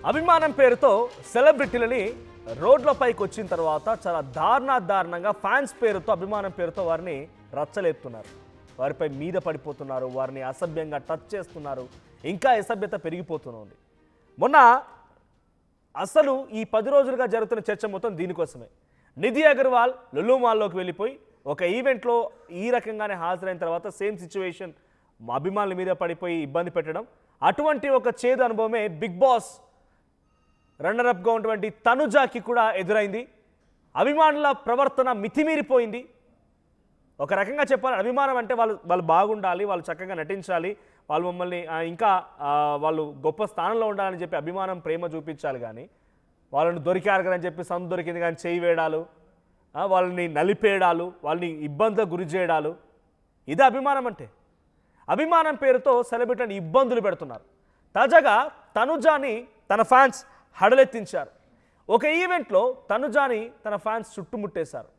అభిమానం పేరుతో సెలబ్రిటీలని రోడ్లపైకి వచ్చిన తర్వాత చాలా దారుణంగా ఫ్యాన్స్ పేరుతో అభిమానం పేరుతో వారిని రచ్చలేపుతున్నారు. వారిపై మీద పడిపోతున్నారు, వారిని అసభ్యంగా టచ్ చేస్తున్నారు. ఇంకా అసభ్యత పెరిగిపోతుంది. మొన్న అసలు ఈ 10 రోజులుగా జరుగుతున్న చర్చ మొత్తం దీనికోసమే. నిధి అగర్వాల్ లులు మాల్లోకి వెళ్ళిపోయి ఒక ఈవెంట్లో ఈ రకంగానే హాజరైన తర్వాత సేమ్ సిచ్యువేషన్ అభిమానుల మీద పడిపోయి ఇబ్బంది పెట్టడం, అటువంటి ఒక చేదు అనుభవమే బిగ్ బాస్ రన్నరప్గా ఉన్నటువంటి తనుజాకి కూడా ఎదురైంది. అభిమానుల ప్రవర్తన మితిమీరిపోయింది. ఒక రకంగా చెప్పాలి, అభిమానం అంటే వాళ్ళు బాగుండాలి, వాళ్ళు చక్కగా నటించాలి, వాళ్ళు మమ్మల్ని ఇంకా వాళ్ళు గొప్ప స్థానంలో ఉండాలని చెప్పి అభిమానం ప్రేమ చూపించాలి. కానీ వాళ్ళని దొరికారు కదా అని చెప్పి సందు దొరికింది కానీ చేయి వేయడాలు, వాళ్ళని నలిపేయడాలు, వాళ్ళని ఇబ్బందులకు గురి చేయడాలు, ఇదే అభిమానం అంటే. అభిమానం పేరుతో సెలబ్రిటీని ఇబ్బందులు పెడుతున్నారు. తాజాగా తనుజాని తన ఫ్యాన్స్ హడలెత్తించారు. ఒక ఈవెంట్లో తనుజాని తన ఫ్యాన్స్ చుట్టుముట్టేశారు.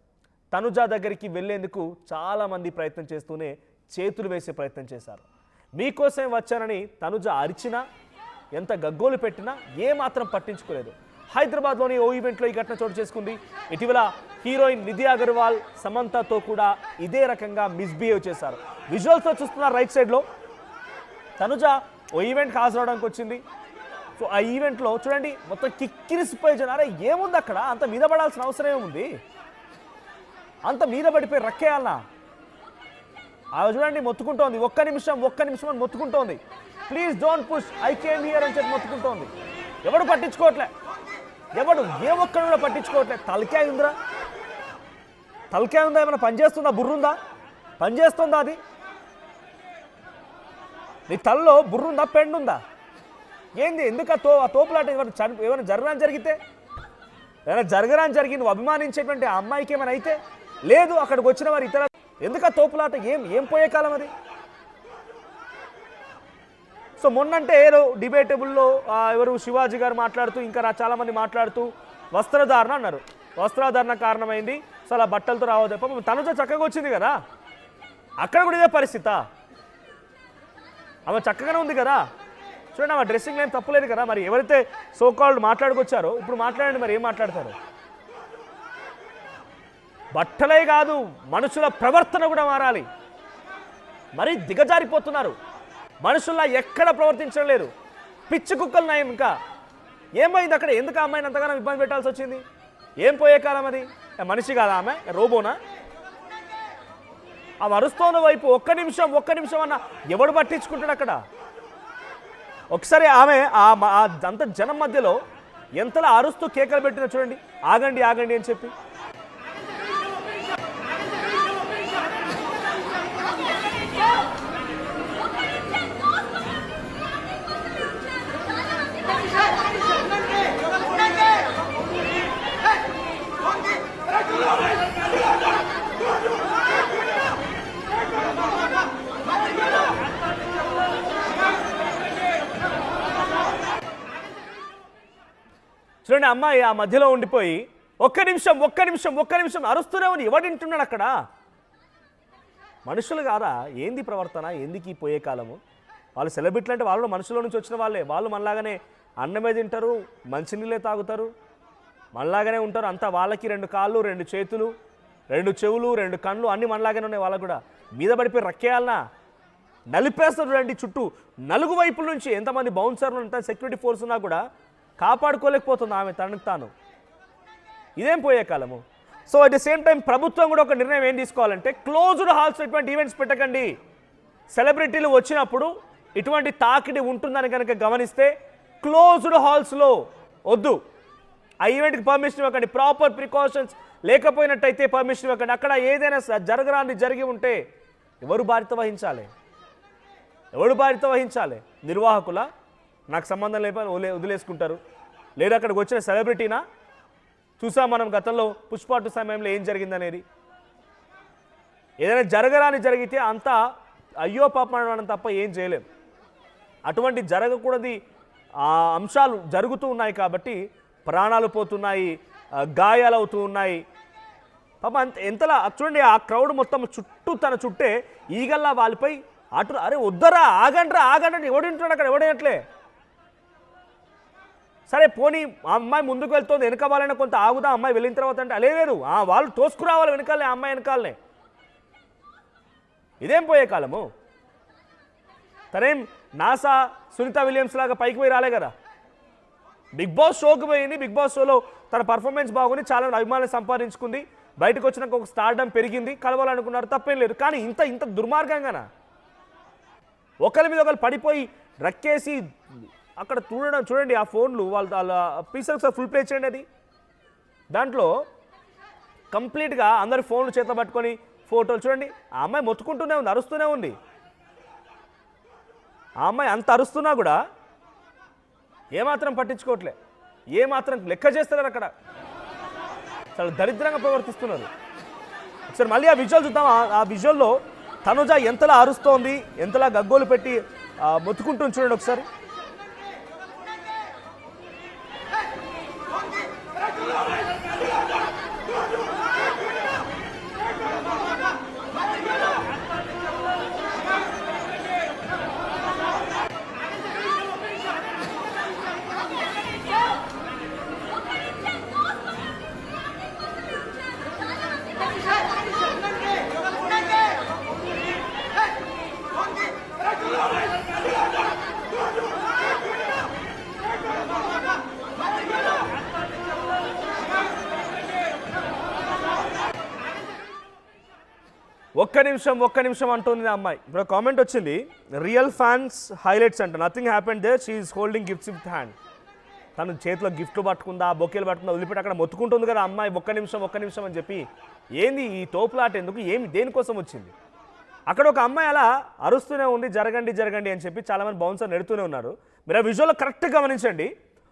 తనుజా దగ్గరికి వెళ్లేందుకు చాలామంది ప్రయత్నం చేస్తూనే చేతులు వేసే ప్రయత్నం చేశారు. మీకోసం వచ్చానని తనుజా అరిచినా, ఎంత గగ్గోలు పెట్టినా ఏమాత్రం పట్టించుకోలేదు. హైదరాబాద్లోని ఓ ఈవెంట్లో ఈ ఘటన చోటు చేసుకుంది. ఇటీవల హీరోయిన్ నిధి అగర్వాల్ సమంతతో కూడా ఇదే రకంగా మిస్బిహేవ్ చేశారు. విజువల్స్తో చూస్తున్నారు రైట్ సైడ్లో. తనుజా ఓ ఈవెంట్కి హాజరవడానికి వచ్చింది. సో ఆ ఈవెంట్లో చూడండి మొత్తం కిక్కిరిసిపోయి జనారే ఏముంది అక్కడ, అంత మీద పడాల్సిన అవసరం ఏముంది, అంత మీద పడిపోయి రక్కేయాలనా? అవి చూడండి మొత్తుకుంటోంది, ఒక్క నిమిషం అని మొత్తుకుంటోంది. Please don't push, I came here అని చెప్పి మొత్తుకుంటోంది. ఎవడు పట్టించుకోవట్లే, ఏ ఒక్కడు కూడా పట్టించుకోవట్లే. తలకాయ ఉందిరా, తలకాయ ఉందా? ఏమైనా పనిచేస్తుందా? బుర్రుందా? పనిచేస్తుందా? అది నీ తలలో బుర్రుందా? పెండుందా? ఏంది? ఎందుకు ఆ తోపులాట? ఏమైనా జరగరాని జరిగితే, ఏమైనా జరగరాని జరిగి నువ్వు అభిమానించేటువంటి ఆ అమ్మాయికి ఏమైనా అయితే లేదు, అక్కడికి వచ్చిన వారు ఇతర ఎందుకు ఆ తోపులాట? ఏం పోయే కాలం అది? సో మొన్నంటే ఏదో డిబేటబుల్లో ఎవరు శివాజీ గారు మాట్లాడుతూ, ఇంకా చాలామంది మాట్లాడుతూ వస్త్రధారణ అన్నారు. వస్త్రధారణ కారణమైంది, సో అలా బట్టలతో రావద్దు. పాపం తనుజ చక్కగా వచ్చింది కదా, అక్కడ కూడా ఇదే పరిస్థితి. ఆమె చక్కగానే ఉంది కదా, చూడండి ఆమె డ్రెస్సింగ్ ఏం తప్పులేదు కదా. మరి ఎవరైతే సోకాల్డ్ మాట్లాడుకొచ్చారో ఇప్పుడు మాట్లాడండి, మరి ఏం మాట్లాడతారు? బట్టలే కాదు, మనుషుల ప్రవర్తన కూడా మారాలి. మరీ దిగజారిపోతున్నారు. మనుషుల్లా ఎక్కడ ప్రవర్తించడం లేదు. పిచ్చి కుక్కలు నయం. ఇంకా ఏమైంది అక్కడ? ఎందుకు ఆ అమ్మాయిని అంతగానో ఇబ్బంది పెట్టాల్సి వచ్చింది? ఏం పోయే కాలం అది? మనిషి కాదా ఆమె? రోబోనా? ఆమె అరుస్తోన్న వైపు ఒక్క నిమిషం అన్న ఎవడు పట్టించుకుంటాడు అక్కడ? ఒకసారి ఆమె అంత జనం మధ్యలో ఎంతలా అరుస్తూ కేకలు పెట్టినా చూడండి, ఆగండి అని చెప్పి. చూడండి అమ్మాయి ఆ మధ్యలో ఉండిపోయి ఒక్క నిమిషం అరుస్తూనే ఉంది. ఎవడింటున్నాడు అక్కడ? మనుషులు కాదా? ఏంది ప్రవర్తన? ఎందుకు ఈ పోయే కాలము? వాళ్ళు సెలబ్రిటీలు అంటే వాళ్ళు మనుషుల నుంచి వచ్చిన వాళ్ళే. వాళ్ళు మనలాగానే అన్నమే తింటారు, మంచినీళ్ళే తాగుతారు, మనలాగానే ఉంటారు. అంతా వాళ్ళకి 2 కాళ్ళు, 2 చేతులు, 2 చెవులు, 2 కళ్ళు అన్నీ మనలాగానే ఉన్నాయి. వాళ్ళకు కూడా మీద పడిపోయి రక్కేయాలనా? నలిపేస్తారు చూడండి చుట్టూ నలుగు వైపుల నుంచి. ఎంతమంది బౌన్సర్లు అంతా సెక్యూరిటీ ఫోర్స్ ఉన్నా కూడా కాపాడుకోలేకపోతుంది ఆమె తనకు తాను. ఇదేం పోయే కాలము? So at the same time ప్రభుత్వం కూడా ఒక నిర్ణయం ఏం తీసుకోవాలంటే, క్లోజ్డ్ హాల్స్ ఇటువంటి ఈవెంట్స్ పెట్టకండి. సెలబ్రిటీలు వచ్చినప్పుడు ఇటువంటి తాకిడి ఉంటుందని కనుక గమనిస్తే క్లోజ్డ్ హాల్స్లో వద్దు. ఆ ఈవెంట్కి పర్మిషన్ ఇవ్వకండి. ప్రాపర్ ప్రికాషన్స్ లేకపోయినట్టయితే పర్మిషన్ ఇవ్వకండి. అక్కడ ఏదైనా జరగరాని జరిగి ఉంటే ఎవరు బాధ్యత వహించాలి? నిర్వాహకుల? నాకు సంబంధం లేకపోతే వదిలేసుకుంటారు. లేదా అక్కడికి వచ్చిన సెలబ్రిటీనా? చూసాం మనం గతంలో పుష్ప 2 సమయంలో ఏం జరిగిందనేది. ఏదైనా జరగరాని జరిగితే అంతా అయ్యో పాపం తప్ప ఏం చేయలేం. అటువంటి జరగకూడది అంశాలు జరుగుతూ ఉన్నాయి కాబట్టి ప్రాణాలు పోతున్నాయి, గాయాలు అవుతూ ఉన్నాయి. పాపం ఎంతలా చూడండి, ఆ క్రౌడ్ మొత్తం తన చుట్టే ఈగల్లా వాళ్ళపై అటు. అరే వద్దరా, ఆగండి ఎవడింటున్నాడు అక్కడ? ఎవడేయట్లే. సరే పోనీ ఆ అమ్మాయి ముందుకు వెళ్తుంది, వెనక వాళ్ళని కొంత ఆగుదా అమ్మాయి వెళ్ళిన తర్వాత అంటే లేదు, వాళ్ళు తోసుకురావాలి వెనకాలనే, ఆ అమ్మాయి వెనకాలనే. ఇదేం పోయే కాలము? తనేం నాసా సునీత విలియమ్స్ లాగా పైకి పోయి రాలే కదా. బిగ్ బాస్ షోకి పోయింది, బిగ్ బాస్ షోలో తన పర్ఫార్మెన్స్ బాగుంది, చాలా అభిమానులు సంపాదించుకుంది, బయటకు వచ్చినాక ఒక స్టార్డమ్ పెరిగింది, కలవాలనుకున్నారు, తప్పేం లేదు. కానీ ఇంత ఇంత దుర్మార్గంగానా? ఒకరి మీద ఒకరు పడిపోయి రక్కేసి అక్కడ చూడండి ఆ ఫోన్లు వాళ్ళ పీసెస్ ఒకసారి ఫుల్ ప్లే చేయండి. అది దాంట్లో కంప్లీట్గా అందరి ఫోన్లు చేతిలో పట్టుకొని ఫోటోలు చూడండి. ఆ అమ్మాయి మొత్తుకుంటూనే ఉంది, అరుస్తూనే ఉంది. ఆ అమ్మాయి అంత అరుస్తున్నా కూడా ఏమాత్రం పట్టించుకోవట్లే, ఏమాత్రం లెక్క చేస్తున్నారు. అక్కడ చాలా దరిద్రంగా ప్రవర్తిస్తున్నారు. ఒకసారి మళ్ళీ ఆ విజువల్ చూద్దాం. ఆ విజువల్లో తనుజ ఎంతలా అరుస్తోంది, ఎంతలా గగ్గోలు పెట్టి మొత్తుకుంటుంది చూడండి ఒకసారి. ఒక్క నిమిషం అంటుంది ఆ అమ్మాయి. ఇప్పుడు కామెంట్ వచ్చింది, రియల్ ఫ్యాన్స్ హైలైట్స్ అంట, nothing happened there, she is holding gifts with hand. తను చేతిలో గిఫ్ట్లు పట్టుకుందా, బొకేలు పట్టుకుందా, వదిలిపెట్టి అక్కడ మొత్తుకుంటుంది కదా అమ్మాయి. ఒక్క నిమిషం అని చెప్పి ఏంది ఈ తోపులాట ఎందుకు, దేనికోసం వచ్చింది? అక్కడ ఒక అమ్మాయి అలా అరుస్తూనే ఉంది, జరగండి అని చెప్పి చాలామంది బౌన్సర్ నెడుతూనే ఉన్నారు. మీరు ఆ విజువల్లో కరెక్ట్గా గమనించండి.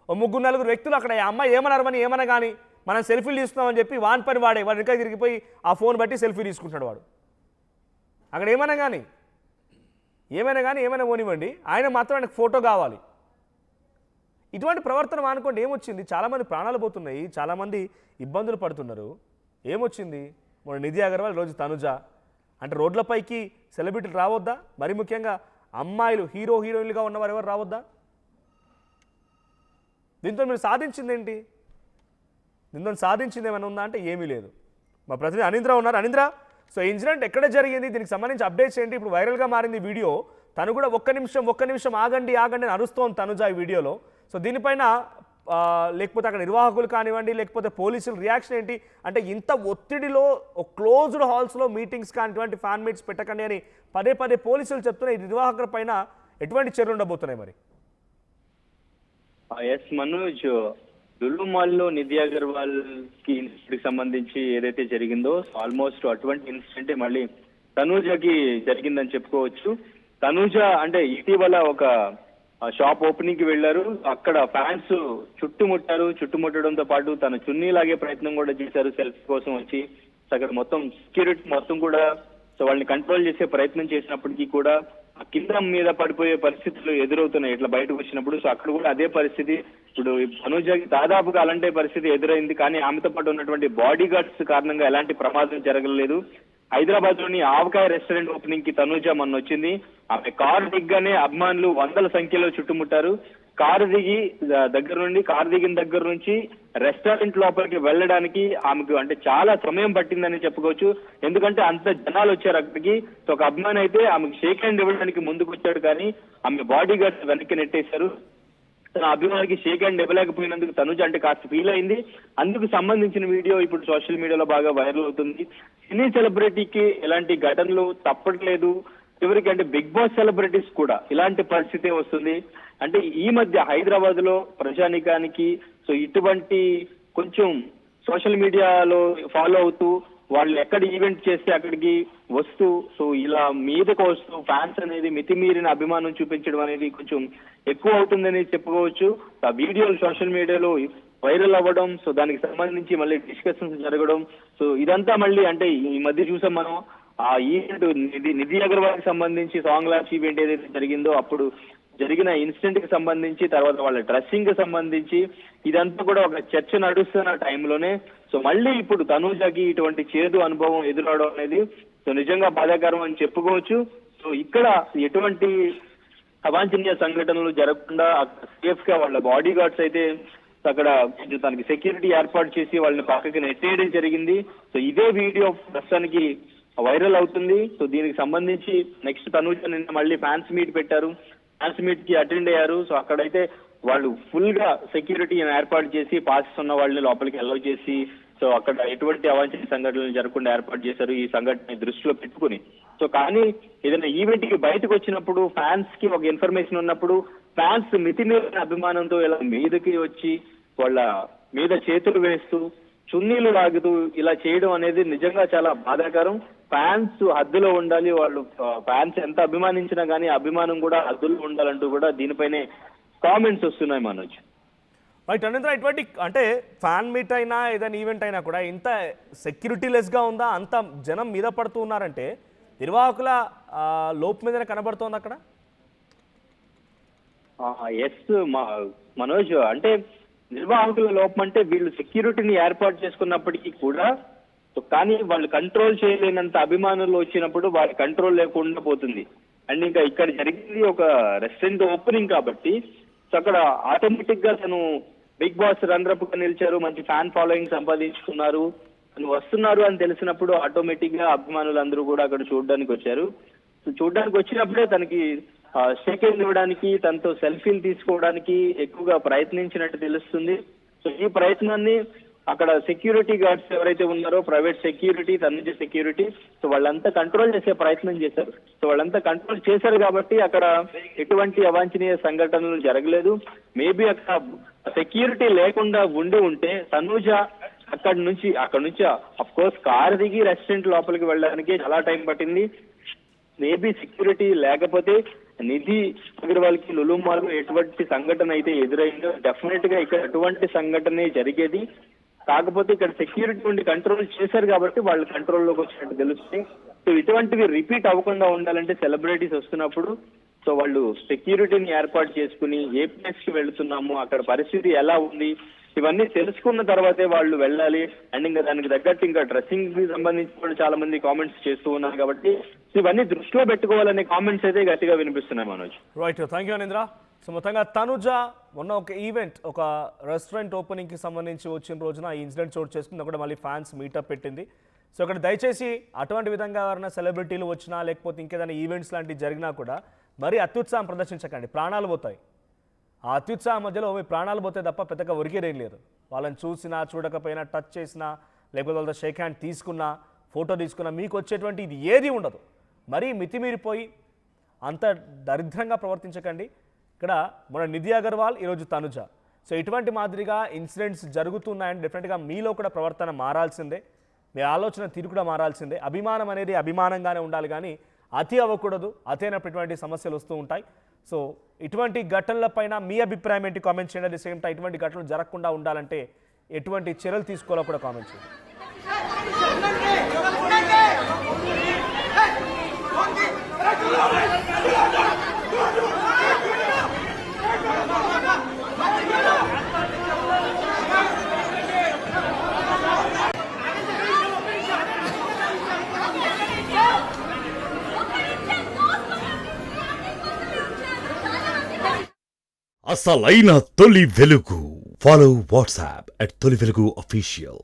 ఓ 3-4 వ్యక్తులు అక్కడ ఆ అమ్మాయి ఏమన్నా కానీ మనం సెల్ఫీలు తీసుకున్నామని చెప్పి వాడి పని వాడు ఇంకా తిరిగిపోయి ఆ ఫోన్ బట్టి సెల్ఫీ తీసుకుంటున్నాడు వాడు. అక్కడ ఏమైనా కానీ ఏమైనా పోనివ్వండి, ఆయన మాత్రం ఆయనకు ఫోటో కావాలి. ఇటువంటి ప్రవర్తన మానుకోండి. ఏమొచ్చింది? చాలామంది ప్రాణాలు పోతున్నాయి, చాలామంది ఇబ్బందులు పడుతున్నారు. ఏమొచ్చింది? మన నిధి అగర్వాల్, రోజు తనుజ అంటే రోడ్లపైకి సెలబ్రిటీలు రావద్దా? మరి ముఖ్యంగా అమ్మాయిలు హీరోయిన్లుగా ఉన్నవారు ఎవరు రావద్దా? దీంతో మీరు సాధించింది ఏంటి? దీంతో సాధించింది ఏమైనా ఉందా అంటే ఏమీ లేదు. మా ప్రతినిధి అనింద్ర ఉన్నారు. అనింద్ర, సో ఇన్సిడెంట్ ఎక్కడ జరిగింది, దీనికి సంబంధించి అప్డేట్స్ ఏంటి? ఇప్పుడు వైరల్గా మారింది వీడియో. తను కూడా ఒక్క నిమిషం ఆగండి అని అరుస్తోంది తనుజ ఈ వీడియోలో. సో దీనిపైన లేకపోతే అక్కడ నిర్వాహకులు కానివ్వండి, లేకపోతే పోలీసుల రియాక్షన్ ఏంటి? అంటే ఇంత ఒత్తిడిలో క్లోజ్డ్ హాల్స్లో మీటింగ్స్ కానిటువంటి ఫ్యాన్ మీట్స్ పెట్టకండి అని పదే పోలీసులు చెప్తున్న ఈ నిర్వాహకుల పైన ఎటువంటి చర్యలు ఉండబోతున్నాయి మరి? ఎస్ మనోజ్, లులు మాల్లో నిధి అగర్వాల్ కి ఇన్సిడెంట్ సంబంధించి ఏదైతే జరిగిందో ఆల్మోస్ట్ అటువంటి ఇన్సిడెంట్ మళ్ళీ తనూజకి జరిగిందని చెప్పుకోవచ్చు. తనూజ అంటే ఇటీవల ఒక షాప్ ఓపెనింగ్ కి వెళ్లారు, అక్కడ ఫ్యాన్స్ చుట్టుముట్టడంతో పాటు తన చున్నీ లాగే ప్రయత్నం కూడా చేశారు సెల్ఫీ కోసం వచ్చి. అక్కడ మొత్తం సెక్యూరిటీ మొత్తం కూడా వాళ్ళని కంట్రోల్ చేసే ప్రయత్నం చేసినప్పటికీ కూడా కింద మీద పడిపోయే పరిస్థితులు ఎదురవుతున్నాయి ఇట్లా బయటకు వచ్చినప్పుడు. సో అక్కడ కూడా అదే పరిస్థితి. ఇప్పుడు తనూజకి దాదాపుగా అలాంటి పరిస్థితి ఎదురైంది, కానీ ఆమెతో పాటు ఉన్నటువంటి బాడీ గార్డ్స్ కారణంగా ఎలాంటి ప్రమాదం జరగలేదు. హైదరాబాద్ లోని ఆవకాయ రెస్టారెంట్ ఓపెనింగ్ కి తనూజ మొన్న వచ్చింది. ఆమె కారు దిగ్గానే అభిమానులు 100ల సంఖ్యలో చుట్టుముట్టారు. కారు దిగిన దగ్గర నుంచి రెస్టారెంట్ లోపలికి వెళ్ళడానికి ఆమెకు అంటే చాలా సమయం పట్టిందని చెప్పుకోవచ్చు. ఎందుకంటే అంత జనాలు వచ్చారు అక్కడికి. సో ఒక అభిమాని అయితే ఆమెకు షేక్ హ్యాండ్ ఇవ్వడానికి ముందుకు వచ్చాడు, కానీ ఆమె బాడీ గార్డ్స్ వెనక్కి నెట్టేశారు. తన అభిమానికి షేక్ హ్యాండ్ ఇవ్వలేకపోయినందుకు తనుజ అంటే కాస్త ఫీల్ అయింది. అందుకు సంబంధించిన వీడియో ఇప్పుడు సోషల్ మీడియాలో బాగా వైరల్ అవుతుంది. సినీ సెలబ్రిటీకి ఇలాంటి ఘటనలు తప్పట్లేదు. చివరికి అంటే బిగ్ బాస్ సెలబ్రిటీస్ కూడా ఇలాంటి పరిస్థితి వస్తుంది. అంటే ఈ మధ్య హైదరాబాద్ లో ప్రజానికానికి సో ఇటువంటి కొంచెం సోషల్ మీడియాలో ఫాలో అవుతూ వాళ్ళు ఎక్కడ ఈవెంట్ చేస్తే అక్కడికి వస్తూ సో ఇలా మీదకు వస్తూ ఫ్యాన్స్ అనేది మితిమీరిన అభిమానం చూపించడం అనేది కొంచెం ఎక్కువ అవుతుందని చెప్పుకోవచ్చు. ఆ వీడియోలు సోషల్ మీడియాలో వైరల్ అవ్వడం, సో దానికి సంబంధించి మళ్ళీ డిస్కషన్స్ జరగడం, సో ఇదంతా మళ్ళీ అంటే ఈ మధ్య చూసాం మనం ఆ ఈవెంట్ నిధి అగర్వాల్ కి సంబంధించి సాంగ్ లాంచ్ ఈవెంట్ ఏదైతే జరిగిందో అప్పుడు జరిగిన ఇన్సిడెంట్ కి సంబంధించి, తర్వాత వాళ్ళ డ్రెస్సింగ్ కి సంబంధించి ఇదంతా కూడా ఒక చర్చ నడుస్తున్న టైంలోనే సో మళ్ళీ ఇప్పుడు తనూజకి ఇటువంటి చేదు అనుభవం ఎదురవడం అనేది సో నిజంగా బాధాకరం అని చెప్పుకోవచ్చు. సో ఇక్కడ ఎటువంటి అవాంఛనీయ సంఘటనలు జరగకుండా సేఫ్ గా వాళ్ళ బాడీ గార్డ్స్ అయితే అక్కడ కొంచెం తనకి సెక్యూరిటీ ఏర్పాటు చేసి వాళ్ళని పక్కకి నెట్టేయడం జరిగింది. సో ఇదే వీడియో ప్రస్తుతానికి వైరల్ అవుతుంది. సో దీనికి సంబంధించి నెక్స్ట్ తనూజ నిన్న మళ్ళీ ఫ్యాన్స్ మీట్ పెట్టారు. ఫ్యాన్స్ మీట్ కి అటెండ్ అయ్యారు. సో అక్కడైతే వాళ్ళు ఫుల్ గా సెక్యూరిటీ ఏర్పాటు చేసి పాసెస్ ఉన్న వాళ్ళని లోపలికి అలౌ చేసి సో అక్కడ ఎటువంటి అవాంఛనీయ సంఘటనలు జరగకుండా ఏర్పాటు చేశారు ఈ సంఘటన దృష్టిలో పెట్టుకుని. సో కానీ ఏదైనా ఈవెంట్ కి బయటకు వచ్చినప్పుడు ఫ్యాన్స్ కి ఒక ఇన్ఫర్మేషన్ ఉన్నప్పుడు ఫ్యాన్స్ మితిమీరిన అభిమానంతో ఇలా మీదకి వచ్చి వాళ్ళ మీద చేతులు వేస్తూ చున్నీలు లాగుతూ ఇలా చేయడం అనేది నిజంగా చాలా బాధాకరం. ఫ్యాన్స్ హద్దులో ఉండాలి. వాళ్ళు ఫ్యాన్స్ ఎంత అభిమానించినా కానీ అభిమానం కూడా హద్దులో ఉండాలంటూ కూడా దీనిపైనే కామెంట్స్ వస్తున్నాయి మనోజ్. రైట్ అనంతరం ఇటువంటి అంటే ఫ్యాన్ మీట్ అయినా ఏదైనా ఈవెంట్ అయినా కూడా ఇంత సెక్యూరిటీ లెస్గా ఉందా, అంత జనం మీద పడుతూ ఉన్నారంటే నిర్వాహకుల లోపు మీదనే కనబడుతోంది అక్కడ. ఎస్ మనోజ్, అంటే నిర్వాహకుల లోపం అంటే వీళ్ళు సెక్యూరిటీని ఏర్పాటు చేసుకున్నప్పటికీ కూడా కానీ వాళ్ళు కంట్రోల్ చేయలేనంత అభిమానులు వచ్చినప్పుడు వాళ్ళ కంట్రోల్ లేకుండా పోతుంది. అండ్ ఇంకా ఇక్కడ జరిగింది ఒక రెస్టారెంట్ ఓపెనింగ్ కాబట్టి సో అక్కడ ఆటోమేటిక్ గా తను బిగ్ బాస్ రన్నరప్ గా నిలిచారు, మంచి ఫ్యాన్ ఫాలోయింగ్ సంపాదించుకున్నారు, తను వస్తున్నారు అని తెలిసినప్పుడు ఆటోమేటిక్ గా అభిమానులు అందరూ కూడా అక్కడ చూడడానికి వచ్చారు. సో చూడడానికి వచ్చినప్పుడే తనకి షేక్ హ్యాండ్ ఇవ్వడానికి, తనతో సెల్ఫీలు తీసుకోవడానికి ఎక్కువగా ప్రయత్నించినట్టు తెలుస్తుంది. సో ఈ ప్రయత్నాన్ని అక్కడ సెక్యూరిటీ గార్డ్స్ ఎవరైతే ఉన్నారో private security, Tanuja security, so వాళ్ళంతా కంట్రోల్ చేసే ప్రయత్నం చేశారు. సో వాళ్ళంతా కంట్రోల్ చేశారు కాబట్టి అక్కడ ఎటువంటి అవాంఛనీయ సంఘటనలు జరగలేదు. మేబీ అక్కడ సెక్యూరిటీ లేకుండా ఉంటే తనుజ అక్కడ నుంచి అఫ్ కోర్స్ కార్ దిగి రెస్టారెంట్ లోపలికి వెళ్ళడానికి చాలా టైం పట్టింది. మేబీ సెక్యూరిటీ లేకపోతే నిధి అగర్వాల్ కి లులు మాల్ ఎటువంటి సంఘటన అయితే ఎదురైందో డెఫినెట్ గా ఇక్కడ ఎటువంటి సంఘటనే జరిగేది. కాకపోతే ఇక్కడ సెక్యూరిటీ ఉండి కంట్రోల్ చేశారు కాబట్టి వాళ్ళు కంట్రోల్లోకి వచ్చినట్టు తెలుస్తుంది. సో ఇటువంటివి రిపీట్ అవ్వకుండా ఉండాలంటే సెలబ్రిటీస్ వస్తున్నప్పుడు సో వాళ్ళు సెక్యూరిటీని ఏర్పాటు చేసుకుని ఏ ప్లేస్ కి వెళ్తున్నాము, అక్కడ పరిస్థితి ఎలా ఉంది, ఇవన్నీ తెలుసుకున్న తర్వాతే వాళ్ళు వెళ్ళాలి. అండ్ ఇంకా దానికి తగ్గట్టు ఇంకా డ్రెస్సింగ్ కి సంబంధించి కూడా చాలా మంది కామెంట్స్ చేస్తూ ఉన్నారు కాబట్టి ఇవన్నీ దృష్టిలో పెట్టుకోవాలనే కామెంట్స్ అయితే గట్టిగా వినిపిస్తున్నాయి Manoj. Right, thank you Anindra. So మొత్తంగా తనుజ మొన్న ఒక ఈవెంట్, ఒక రెస్టారెంట్ ఓపెనింగ్కి సంబంధించి వచ్చిన రోజున ఈ ఇన్సిడెంట్ చోటు చేసుకుంది. అక్కడ మళ్ళీ ఫ్యాన్స్ మీటప్ పెట్టింది. సో అక్కడ దయచేసి అటువంటి విధంగా ఎవరైనా సెలబ్రిటీలు వచ్చినా లేకపోతే ఇంకేదైనా ఈవెంట్స్ లాంటివి జరిగినా కూడా మరీ అత్యుత్సాహం ప్రదర్శించకండి, ప్రాణాలు పోతాయి. ఆ అత్యుత్సాహం మధ్యలో మీ ప్రాణాలు పోతే తప్ప పెద్దగా ఒరిగేదేం లేదు. వాళ్ళని చూసినా చూడకపోయినా టచ్ చేసినా లేకపోతే వాళ్ళతో షేక్ హ్యాండ్ తీసుకున్నా ఫోటో తీసుకున్నా మీకు వచ్చేటువంటి ఇది ఏది ఉండదు. మరీ మితిమీరిపోయి అంత దరిద్రంగా ప్రవర్తించకండి. ఇక్కడ మన నిధి అగర్వాల్, ఈరోజు తనుజ. సో ఇటువంటి మాదిరిగా ఇన్సిడెంట్స్ జరుగుతున్నాయని డెఫినెట్గా మీలో కూడా ప్రవర్తన మారాల్సిందే, మీ ఆలోచన తీరు కూడా మారాల్సిందే. అభిమానం అనేది అభిమానంగానే ఉండాలి కానీ అతి అవ్వకూడదు. అతైనటువంటి సమస్యలు వస్తూ ఉంటాయి. సో ఇటువంటి ఘటనలపైన మీ అభిప్రాయం ఏంటి కామెంట్ చేయండి. అట్ ది సేమ్ టైం ఇటువంటి ఘటనలు జరగకుండా ఉండాలంటే ఎటువంటి చర్యలు తీసుకోవాలో కూడా కామెంట్ చేయండి. అసలైన తొలి వెలుగు. ఫాలో వాట్సాప్ @తొలి వెలుగు official.